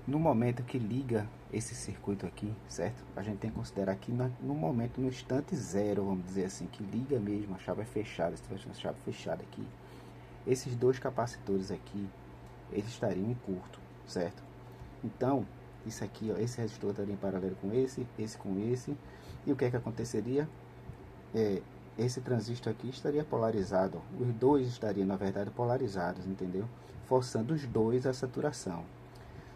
No momento que liga esse circuito aqui, certo? A gente tem que considerar aqui no momento, no instante zero, vamos dizer assim, que liga mesmo, a chave é fechada, se tivesse uma chave fechada aqui. Esses dois capacitores aqui, eles estariam em curto, certo? Então, isso aqui, ó, esse resistor estaria em paralelo com esse com esse. E o que é que aconteceria? Esse transistor aqui estaria polarizado. Os dois estariam, na verdade, polarizados, entendeu? Forçando os dois à saturação.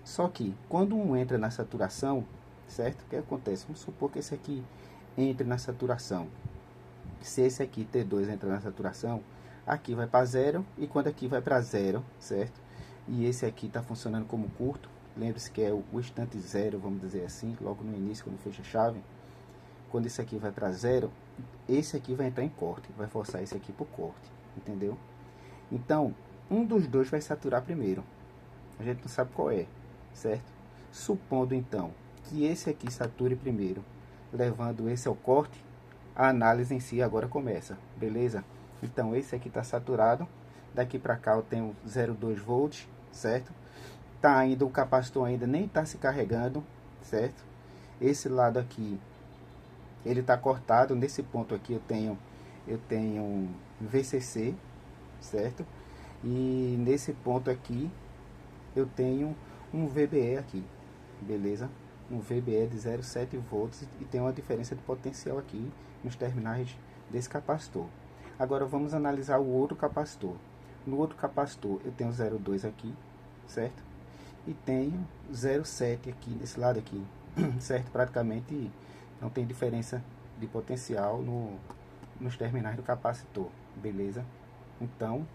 Só que, quando um entra na saturação, certo? O que acontece? Vamos supor que esse aqui entre na saturação. Se esse aqui, T2, entra na saturação, aqui vai para zero, e quando aqui vai para zero, certo? E esse aqui está funcionando como curto. Lembre-se que é o instante zero, vamos dizer assim, logo no início, quando fecha a chave. Quando esse aqui vai para zero, esse aqui vai entrar em corte, vai forçar esse aqui para o corte, entendeu? Então, um dos dois vai saturar primeiro. A gente não sabe qual é, certo? Supondo então que esse aqui sature primeiro, levando esse ao corte, a análise em si agora começa, beleza? Então esse aqui está saturado, daqui para cá eu tenho 0,2 volts, certo? Tá ainda, o capacitor ainda nem está se carregando, certo? Esse lado aqui, ele está cortado, nesse ponto aqui eu tenho um VCC, certo? E nesse ponto aqui eu tenho um VBE aqui, beleza? Um VBE de 0,7 volts e tem uma diferença de potencial aqui nos terminais desse capacitor. Agora vamos analisar o outro capacitor. No outro capacitor eu tenho 0,2 aqui, certo? E tenho 0,7 aqui nesse lado aqui, certo? Praticamente não tem diferença de potencial nos terminais do capacitor, beleza? Então,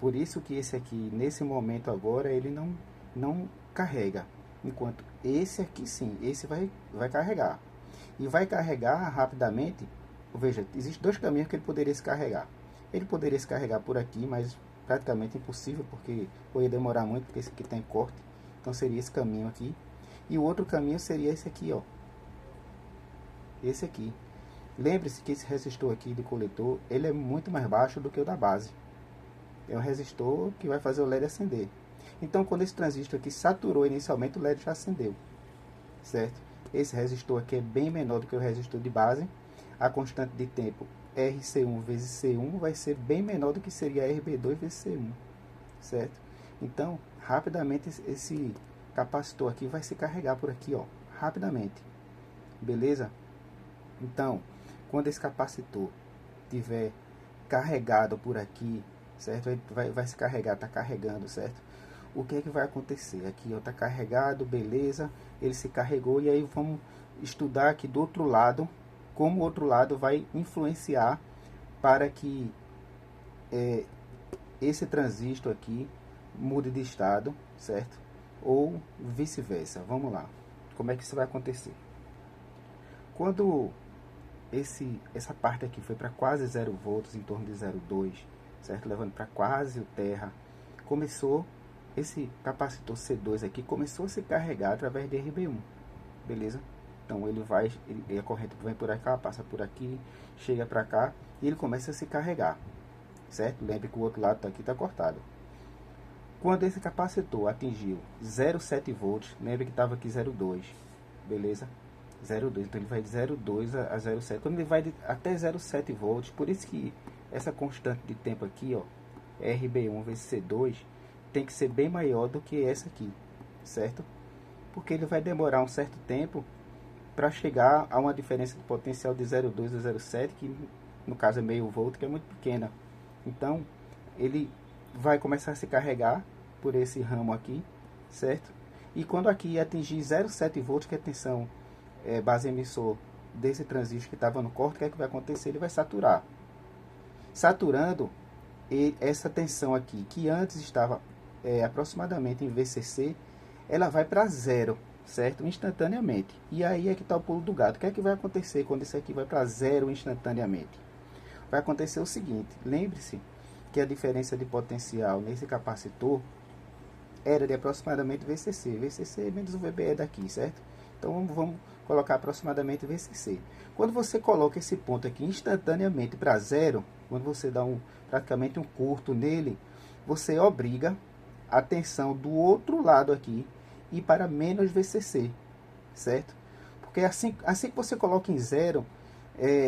por isso que esse aqui, nesse momento agora, ele não carrega. Enquanto esse aqui sim, esse vai carregar. E vai carregar rapidamente. Veja, existem dois caminhos que ele poderia se carregar. Ele poderia se carregar por aqui, mas praticamente impossível, porque ia demorar muito, porque esse aqui tem corte. Então seria esse caminho aqui. E o outro caminho seria esse aqui, ó. Esse aqui. Lembre-se que esse resistor aqui de coletor, ele é muito mais baixo do que o da base. É um resistor que vai fazer o LED acender. Então, quando esse transistor aqui saturou inicialmente, o LED já acendeu, certo? Esse resistor aqui é bem menor do que o resistor de base. A constante de tempo RC1 vezes C1 vai ser bem menor do que seria RB2 vezes C1, certo? Então, rapidamente esse capacitor aqui vai se carregar por aqui, ó, rapidamente, beleza? Então, quando esse capacitor tiver carregado por aqui, certo? Vai se carregar, está carregando, certo? O que é que vai acontecer? Aqui está carregado, beleza, ele se carregou, e aí vamos estudar aqui do outro lado, como o outro lado vai influenciar para que esse transistor aqui mude de estado, certo? Ou vice-versa. Vamos lá. Como é que isso vai acontecer? Quando essa parte aqui foi para quase 0 volts, em torno de 0,2, certo? Levando para quase o terra, começou esse capacitor C2 aqui, começou a se carregar através de RB1, beleza? Então a corrente vem por cá, passa por aqui, chega para cá e ele começa a se carregar, certo? Lembre que o outro lado aqui está cortado. Quando esse capacitor atingiu 0,7 volts, lembre que estava aqui 0,2, beleza? 0,2, então ele vai de 0,2 a 0,7. Quando ele vai até 0,7 volts, por isso que essa constante de tempo aqui, ó, RB1 vezes C2, tem que ser bem maior do que essa aqui, certo? Porque ele vai demorar um certo tempo para chegar a uma diferença de potencial de 0,2 a 0,7, que no caso é meio volt, que é muito pequena. Então, ele vai começar a se carregar por esse ramo aqui, certo? E quando aqui atingir 0,7 volts, que é a tensão base emissor desse transistor que estava no corte, o que é que vai acontecer? Ele vai saturar. Saturando, essa tensão aqui, que antes estava aproximadamente em VCC, ela vai para zero, certo? Instantaneamente. E aí é que está o pulo do gato. O que é que vai acontecer quando isso aqui vai para zero instantaneamente? Vai acontecer o seguinte, lembre-se que a diferença de potencial nesse capacitor era de aproximadamente VCC. VCC menos o VBE daqui, certo? Então vamos colocar aproximadamente VCC. Quando você coloca esse ponto aqui instantaneamente para zero, quando você dá praticamente um curto nele, você obriga a tensão do outro lado aqui, ir para menos VCC, certo? Porque assim que você coloca em 0,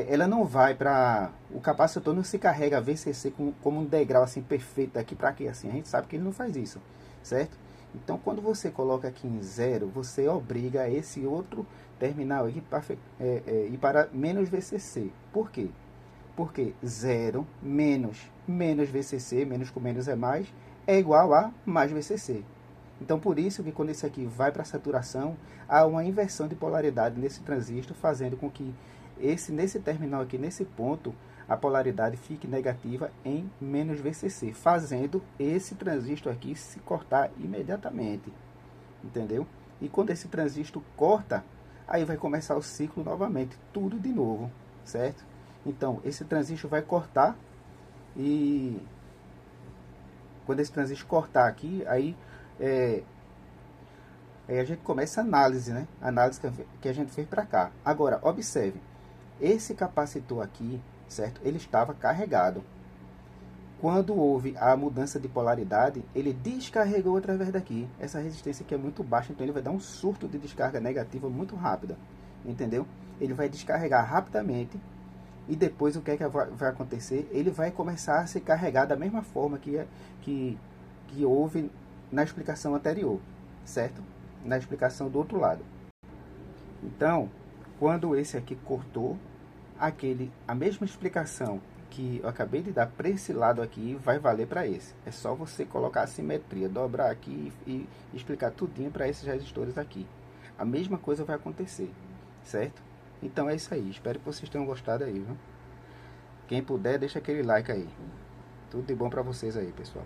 ela não vai para... O capacitor não se carrega VCC como um degrau assim perfeito daqui para aqui, assim. A gente sabe que ele não faz isso, certo? Então, quando você coloca aqui em 0, você obriga esse outro terminal aqui para ir para menos VCC. Por quê? Porque 0 menos VCC, menos com menos é igual a mais VCC. Então, por isso que quando esse aqui vai para saturação, há uma inversão de polaridade nesse transistor, fazendo com que nesse terminal aqui, nesse ponto, a polaridade fique negativa em menos VCC, fazendo esse transistor aqui se cortar imediatamente. Entendeu? E quando esse transistor corta, aí vai começar o ciclo novamente, tudo de novo, certo? Então, esse transistor vai cortar e quando esse transistor cortar aqui, aí a gente começa a análise, né? A análise que a gente fez para cá. Agora, observe, esse capacitor aqui, certo? Ele estava carregado. Quando houve a mudança de polaridade, ele descarregou através daqui. Essa resistência aqui é muito baixa, então ele vai dar um surto de descarga negativa muito rápida. Entendeu? Ele vai descarregar rapidamente e depois o que é que vai acontecer? Ele vai começar a se carregar da mesma forma que houve na explicação anterior, certo? Na explicação do outro lado. Então, quando esse aqui cortou, a mesma explicação que eu acabei de dar para esse lado aqui vai valer para esse. É só você colocar a simetria, dobrar aqui e explicar tudinho para esses resistores aqui. A mesma coisa vai acontecer, certo? Então é isso aí. Espero que vocês tenham gostado aí, viu? Quem puder, deixa aquele like aí. Tudo de bom para vocês aí, pessoal.